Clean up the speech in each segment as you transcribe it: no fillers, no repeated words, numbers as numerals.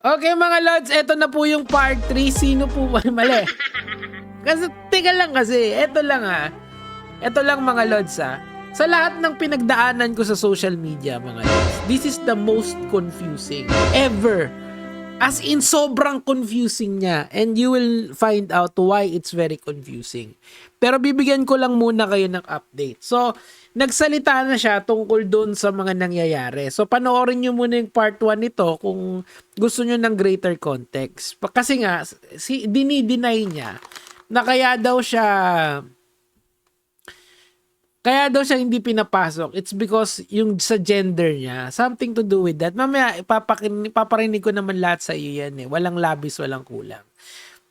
Okay mga lods, eto na po yung part 3. Sino po ba? Mali. Kasi, teka lang kasi. Eto lang Eto lang mga lods Sa lahat ng pinagdaanan ko sa social media mga lods, this is the most confusing ever. As in, sobrang confusing niya. And you will find out why it's very confusing. Pero bibigyan ko lang muna kayo ng update. So, nagsalita na siya tungkol doon sa mga nangyayari. So, panoorin nyo muna yung part 1 nito kung gusto nyo ng greater context. Kasi nga, dinideny niya na kaya daw siya hindi pinapasok. It's because yung sa gender niya, something to do with that. Mamaya, ipaparinig ko naman lahat sa iyo yan Walang labis, walang kulang.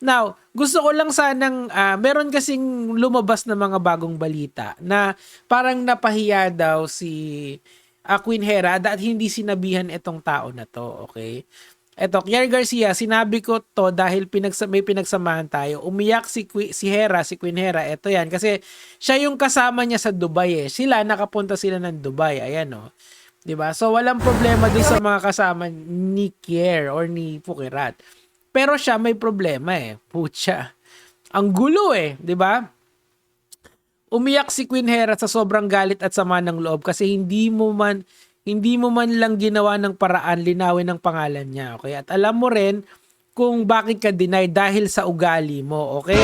Now, gusto ko lang sanang, meron kasing lumabas na mga bagong balita na parang napahiya daw si Queen Hera at hindi sinabihan itong tao na to, okay? Eto, Kier Garcia, sinabi ko to dahil may pinagsamahan tayo. Umiyak si Queen Hera. Eto yan, kasi siya yung kasama niya sa Dubai nakapunta sila ng Dubai. Ayan o. 'Di ba? So, walang problema dun sa mga kasama ni Kier or ni Pukirat. Pero siya may problema Pucha. Ang gulo 'di ba? Umiyak si Queen Hera sa sobrang galit at sama ng loob kasi hindi mo man lang ginawa ng paraan linawin ang pangalan niya, okay? At alam mo rin kung bakit ka deny dahil sa ugali mo, okay?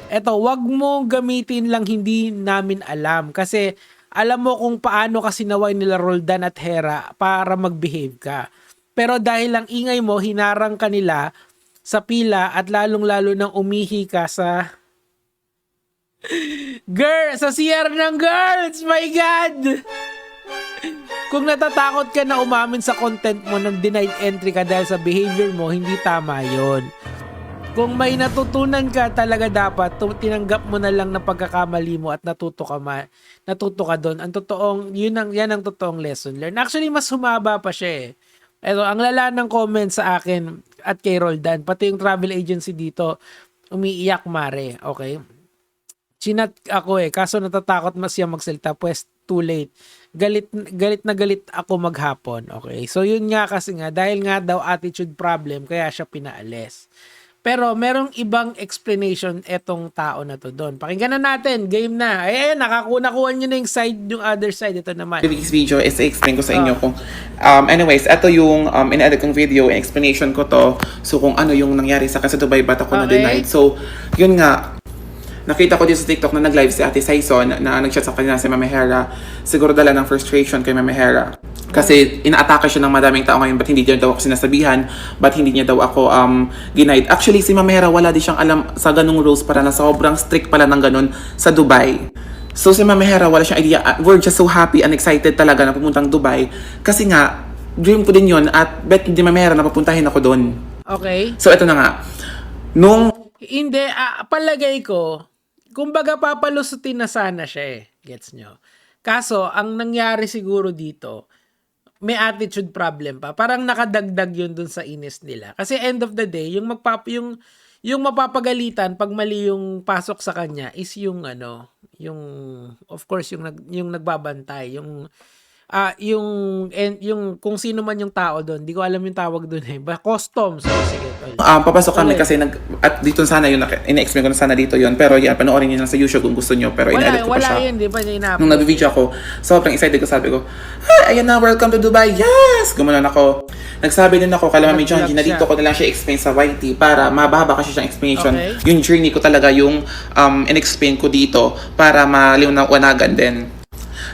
Eto, wag mo gamitin lang hindi namin alam kasi alam mo kung paano ka sinaway nila Roldan at Hera para mag-behave ka. Pero dahil lang ingay mo, hinarang ka nila sa pila at lalong-lalo nang umihi ka sa sa CR ng girls! My God! Kung natatakot ka na umamin sa content mo ng denied entry ka dahil sa behavior mo, hindi tama yon. Kung may natutunan ka talaga dapat, tinanggap mo na lang na pagkakamali mo at natuto ka doon. Yan ang totoong lesson learned. Actually, mas humaba pa siya Eto, ang lala ng comment sa akin at kay Roldan, pati yung travel agency dito, umiiyak mare, okay? Chinat ako kaso natatakot mas siya magsalita, pues too late. Galit na galit ako maghapon. Okay. So yun nga kasi dahil nga daw attitude problem kaya siya pinaalis. Pero merong ibang explanation etong tao na to doon. Pakinggan na natin. Game na. Nakakuha nyo na yung other side. Ito naman. This video is i-explain ko sa inyo kung anyways, ito yung in-edit kong video, explanation ko to. So kung ano yung nangyari sa akin sa Dubai, ba't ako na-denied. So yun nga, nakita ko dito sa TikTok na nag-live si Ate Saison na nag-chat sa kanya si Mama Hera. Siguro dala ng frustration kay Mama Hera. Kasi inaatake siya ng madaming tao ngayon, ba't hindi niya daw ako sinasabihan, ba't hindi niya daw ako ginaid. Actually, si Mama Hera wala din siyang alam sa ganung rules para na sobrang strict pala ng ganun sa Dubai. So si Mama Hera wala siyang idea. We're just so happy and excited talaga na pumuntang Dubai. Kasi nga, dream ko din yun at bet hindi Mama Hera na papuntahin ako doon. Okay. So ito na nga. Hindi, palagay ko, kumbaga papalusutin na sana siya Gets nyo? Kaso, ang nangyari siguro dito, may attitude problem pa. Parang nakadagdag yun dun sa inis nila. Kasi end of the day, yung mapapagalitan pag mali yung pasok sa kanya is yung of course yung nagbabantay, yung kung sino man yung tao doon. Di ko alam yung tawag doon customs. Sige. Papasok kami kasi at dito sana yun, ina-explain ko na sana dito yun. Pero yan, panoorin niyo lang sa YouTube kung gusto niyo. Pero ina-edit ko pa siya. Wala yun, di ba niya ina-upload? Nung nag-video ako, sobrang excited ko, sabi ko, ayan na, welcome to Dubai, yes! Gumanon ako. Nagsabi din ako, kala Mami John, na dito ko na lang siya explain sa YT para mababa kasi siyang explanation. Okay. Yung journey ko talaga yung in-explain ko dito para maliwanagan din.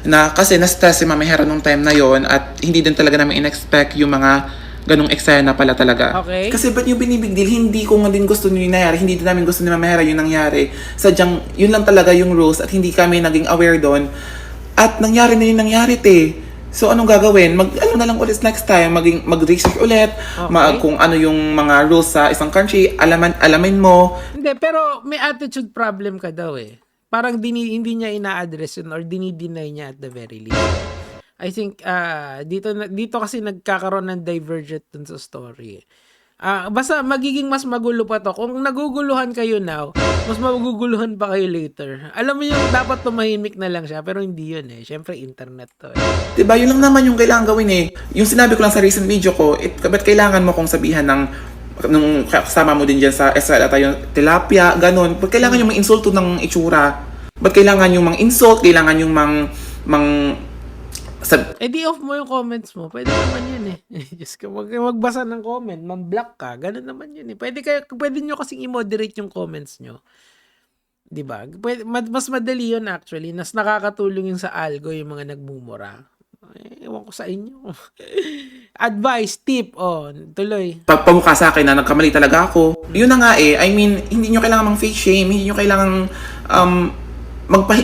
Na kasi na-stress si Mami Hera nung time na yon at hindi din talaga namin in-expect yung mga ganong eksena pala talaga. Okay. Kasi ba't yung binibig deal, hindi ko nga din gusto yung nangyari, hindi din namin gusto ni Mama Hera yung nangyari. Sadyang, yun lang talaga yung rules at hindi kami naging aware doon. At nangyari na yung nangyari, te. So, anong gagawin? Ano na lang ulit next time? Mag-research ulit. Okay. Kung ano yung mga rules sa isang country, alamin mo. Hindi, pero may attitude problem ka daw Parang hindi niya ina-address yun or dinideny niya at the very least. I think dito kasi nagkakaroon ng divergent dun sa story. Basta magiging mas magulo pa to. Kung naguguluhan kayo now, mas maguguluhan pa kayo later. Alam mo yung dapat tumahimik na lang siya, pero hindi yun eh. Siyempre, internet to eh. Diba, yun lang naman yung kailangan gawin eh. Yung sinabi ko lang sa recent video ko, ba't kailangan mo kong sabihan ng nung kasama mo din dyan sa SL at yung tilapia, ganun. Ba't kailangan yung insulto ng itsura? Ba't kailangan yung insult? Kailangan yung Di off mo yung comments mo. Pwede naman yun eh. Just wag kang magbasa ng comment, man-block ka. Ganun naman yun eh. Pwede nyo kasing i-moderate yung comments nyo. 'Di ba? Mas madali yun actually. Nas nakakatulong yung sa algo yung mga nagmumura. Ewan ko sa inyo. Advice, tip, tuloy. pagpamukha sa akin na nagkamali talaga ako. Yun na nga eh. I mean, hindi nyo kailangan mang face shame. Hindi nyo kailangan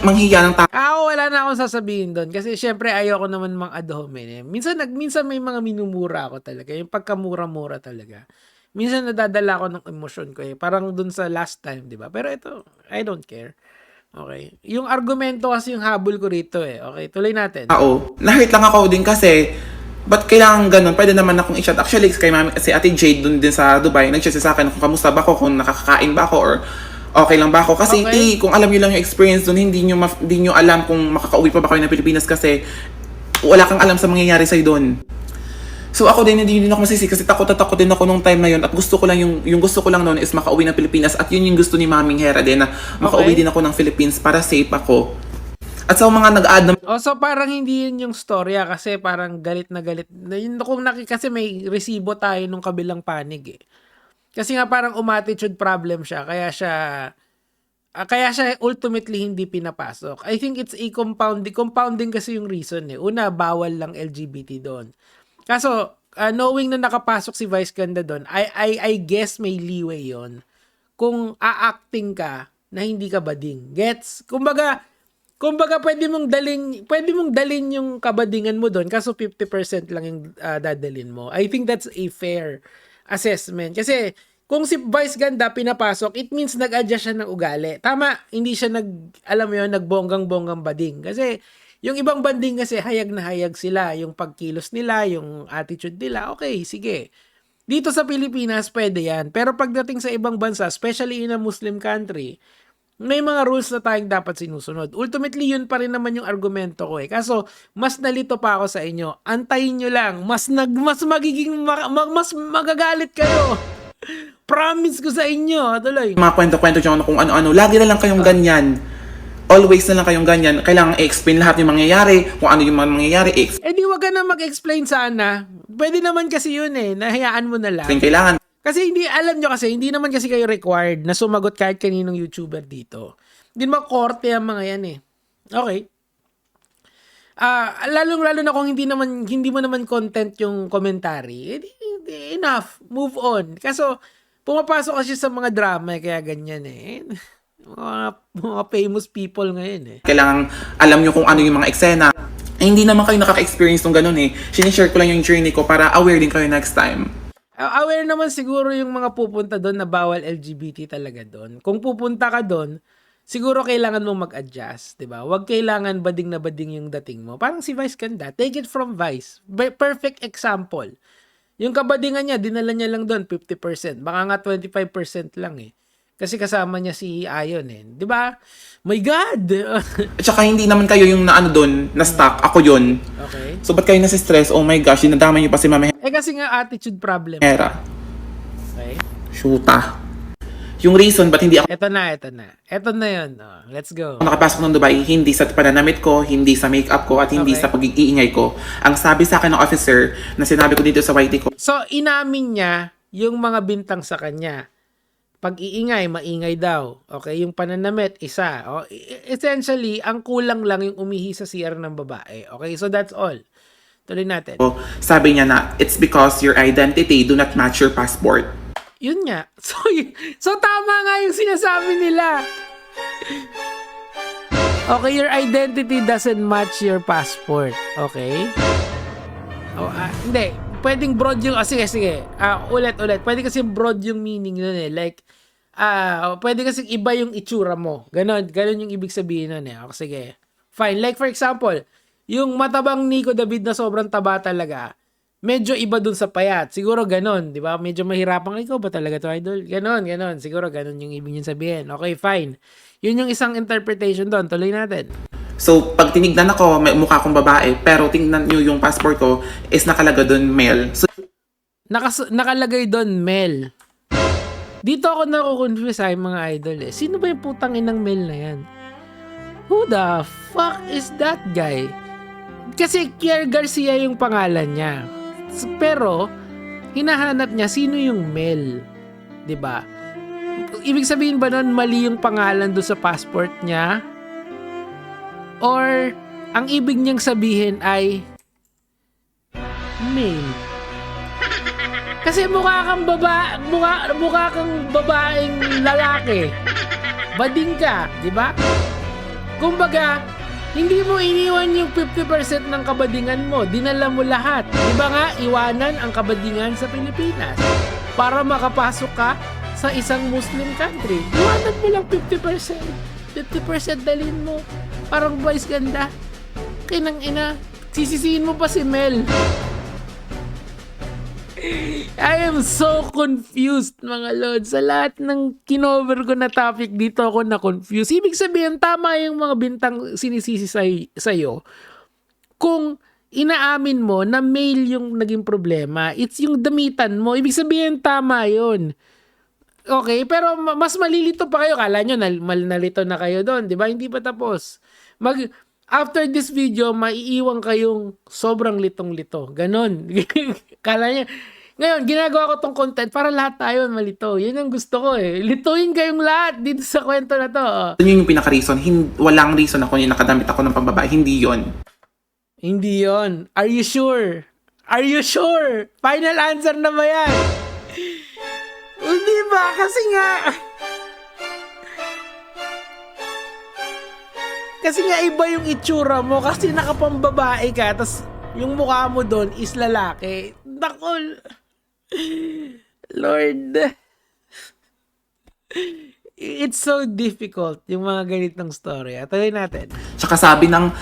manghiya ng tao. Wala na akong sasabihin doon. Kasi syempre ayoko naman mang ad hominem. Minsan may mga minumura ako talaga. Yung pagkamura-mura talaga. Minsan nadadala ako ng emosyon ko eh. Parang dun sa last time, di ba? Pero ito, I don't care. Okay. Yung argumento kasi yung habol ko rito eh. Okay, tuloy natin. Na-hurt lang ako din kasi ba't kailangan ganun? Pwede naman akong i-chat. Actually, si Ate Jade dun din sa Dubai, nag-chat sa akin kung kamusta ba ako, kung nakakakain ba ako, or okay lang ba ako. Kasi kung alam nyo lang yung experience dun, hindi nyo alam kung makakauwi pa ba kayo ng Pilipinas kasi wala kang alam sa mangyayari sa'yo dun. So ako din, hindi din ako masisi kasi takot din ako nung time na yun at gusto ko lang yung gusto ko lang noon is makauwi ng Pilipinas at yun yung gusto ni Maming Hera din na makauwi din ako ng Philippines para safe ako. At sa mga nag-add na so parang hindi yun yung storya kasi parang galit na galit. Kasi may resibo tayo nung kabilang panig eh. Kasi nga parang umattitude problem siya kaya siya ultimately hindi pinapasok. I think it's a compounding kasi yung reason eh. Una, bawal lang LGBT doon. Kaso, knowing na nakapasok si Vice Ganda doon, I guess may leeway yon kung a-acting ka na hindi ka bading. Gets? Kumbaga pwede mong dalin yung kabadingan mo doon kaso 50% lang yung dadalin mo. I think that's a fair assessment. Kasi kung si Vice Ganda pinapasok, it means nag-adjust siya ng ugali. Tama, hindi siya nagbonggang-bonggang bading. Kasi yung ibang banding kasi hayag na hayag sila. Yung pagkilos nila, yung attitude nila, okay, sige. Dito sa Pilipinas, pwede yan. Pero pagdating sa ibang bansa, especially in a Muslim country, may mga rules na tayong dapat sinusunod. Ultimately, yun pa rin naman yung argumento ko eh. Kaso, mas nalito pa ako sa inyo. Antayin nyo lang. Mas magagalit kayo. Promise ko sa inyo. Tuloy. mga kwento-kwento dyan kung ano-ano, lagi na lang kayong ganyan. Always na lang kayong ganyan. Kailangan i-explain lahat yung mangyayari, kung ano yung mangyayari. Di wag ka na mag-explain sana. Pwede naman kasi yun eh. Nahayaan mo na lang. Kailangan. Kasi hindi naman kasi kayo required na sumagot kahit kaninong YouTuber dito. Hindi naman korte ang mga yan eh. Okay. Lalong-lalo na kung hindi mo naman content yung commentary, enough. Move on. Kaso, pumapasok kasi sa mga drama kaya ganyan eh. Mga famous people ngayon eh. Kailangan alam nyo kung ano yung mga eksena. Hindi naman kayo nakaka-experience ng ganun eh. Sinishare ko lang yung journey ko para aware din kayo next time. Aware naman siguro yung mga pupunta doon na bawal LGBT talaga doon. Kung pupunta ka doon, siguro kailangan mong mag-adjust, 'di ba? Huwag kailangan bading na bading yung dating mo. Parang si Vice Ganda, take it from Vice. Perfect example. Yung kabadingan niya, dinala niya lang doon 50%. Baka nga 25% lang eh. Kasi kasama niya si Ayon eh. 'Di ba? My God! At saka hindi naman kayo yung doon, na stuck. Ako yun. Okay. So ba't kayo nasi-stress? Oh my gosh, dinadama niyo pa si Mama Kasi nga attitude problem. Hera. Okay. Shoota. Yung reason ba't hindi ako Ito na yun. Let's go. nakapasok ng Dubai, hindi sa pananamit ko, hindi sa makeup ko, at hindi sa pag-iingay ko. Ang sabi sa akin ng officer na sinabi ko dito sa YT ko, So, inamin niya yung mga bintang sa kanya. Pag-iingay, maingay daw. Okay, yung pananamit, isa. Essentially, ang kulang lang yung umihi sa CR ng babae. Okay, so that's all. Tuloy natin. sabi niya na, it's because your identity do not match your passport. Yun nga. So tama nga yung sinasabi nila. Okay, your identity doesn't match your passport. Okay? Hindi. Pwedeng broad yung... sige. Ulit. Pwede kasi broad yung meaning nun eh. Like, pwede kasi iba yung itsura mo. Ganon yung ibig sabihin nun eh. Okay, sige. Fine. Like for example, yung matabang Nico David na sobrang taba talaga, medyo iba dun sa payat. Siguro ganon, di ba? Medyo mahirapan, ikaw ba talaga to, idol? Ganon. Siguro ganon yung ibig niyo sabihin. Okay, fine. Yun yung isang interpretation doon. Tuloy natin. So, pag tinignan ako, may mukha akong babae, pero tingnan nyo yung passport ko is nakalaga doon male. So, Nakalagay doon, Mel. Dito ako nakukonfuse ay mga idol eh. Sino ba yung putang inang Mel na yan? Who the fuck is that guy? Kasi Kier Garcia yung pangalan niya. Pero, hinahanap niya sino yung Mel. 'Di ba? Ibig sabihin ba nun mali yung pangalan doon sa passport niya? Or, ang ibig niyang sabihin ay Mel. Kasi mukha kang babaeng lalaki. Bading ka, 'di ba? Kumbaga, hindi mo iniwan yung 50% ng kabadingan mo. Dinala mo lahat. Di ba nga, iwanan ang kabadingan sa Pilipinas para makapasok ka sa isang Muslim country. Iwanan mo lang 50%. 50% dalhin mo. Parang boys ganda. Kinang ina, sisisihin mo pa si Mel. I am so confused mga lord. Sa lahat ng kinover ko na topic dito ako na-confused. Ibig sabihin tama yung mga bintang sinisisi sa'yo. Kung inaamin mo na male yung naging problema, it's yung damitan mo. Ibig sabihin tama yun. Okay, pero mas malilito pa kayo. Kala nyo nalito na kayo doon, di ba? Hindi pa tapos. After this video, maiiwan kayong sobrang litong-lito. Ganon. Kala nyo. Ngayon, ginagawa ko tong content para lahat tayo malito. Yun ang gusto ko eh. Lituin kayong lahat dito sa kwento na to. yun yung pinaka-reason. Walang reason ako yung nakadamit ako ng pambabae. Hindi yon. Hindi yon. Are you sure? Are you sure? Final answer na ba yan? Hindi ba? Kasi nga... Kasi nga iba yung itsura mo kasi nakapambabae ka tapos yung mukha mo doon is lalaki. Nakol. Lord. It's so difficult yung mga ganitong story. Tuloy natin. Tsaka sabi ng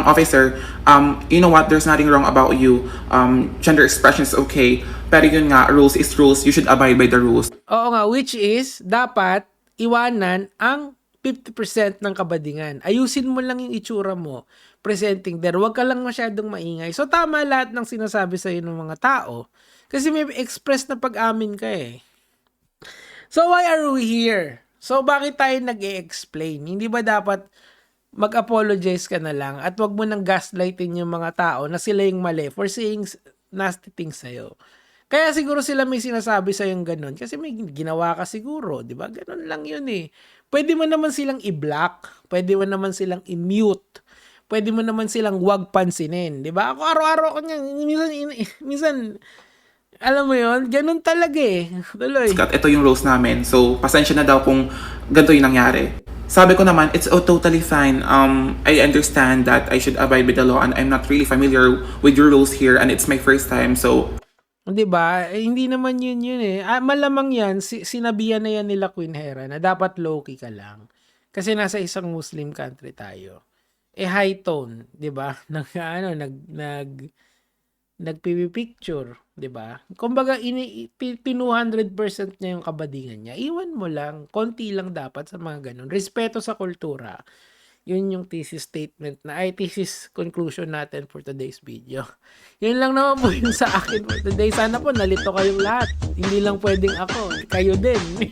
officer, you know what, there's nothing wrong about you. Gender expression is okay. Pero yun nga, rules is rules. You should abide by the rules. Oo nga, which is, dapat iwanan ang 50% ng kabadingan. Ayusin mo lang yung itsura mo, presenting there. Huwag ka lang masyadong maingay. So, tama lahat ng sinasabi sa'yo ng mga tao. Kasi may express na pag-amin ka eh. So, why are we here? So, bakit tayo nag-e-explain? Hindi ba dapat mag-apologize ka na lang at wag mo nang gaslightin yung mga tao na sila yung mali for saying nasty things sa'yo? Kaya siguro sila may sinasabi sa yung ganun kasi may ginawa ka siguro, 'di ba? Ganun lang 'yun eh. Pwede mo naman silang i-block, pwede mo naman silang i-mute, pwede mo naman silang wag pansinin, 'di ba? Ako araw-araw ko niyan, minsan alam mo 'yon, ganun talaga eh. Tuloy. Ito yung rules namin. So, pasensya na daw kung ganito yung nangyari. Sabi ko naman, it's totally fine. I understand that I should abide by the law and I'm not really familiar with your rules here and it's my first time. So, 'Di ba? Hindi naman yun eh. Malamang yan, sinabihan na yan nila Queen Hera na dapat low-key ka lang. Kasi nasa isang Muslim country tayo. High tone, 'di ba? Nagpipicture, 'di ba? Kumbaga 200% niya yung kabadingan niya. Iwan mo lang, konti lang dapat sa mga ganun. Respeto sa kultura. Yun yung thesis statement thesis conclusion natin for today's video. Yun lang naman po yung sa akin for today. Sana po nalito kayong lahat. Hindi lang pwedeng ako. Kayo din.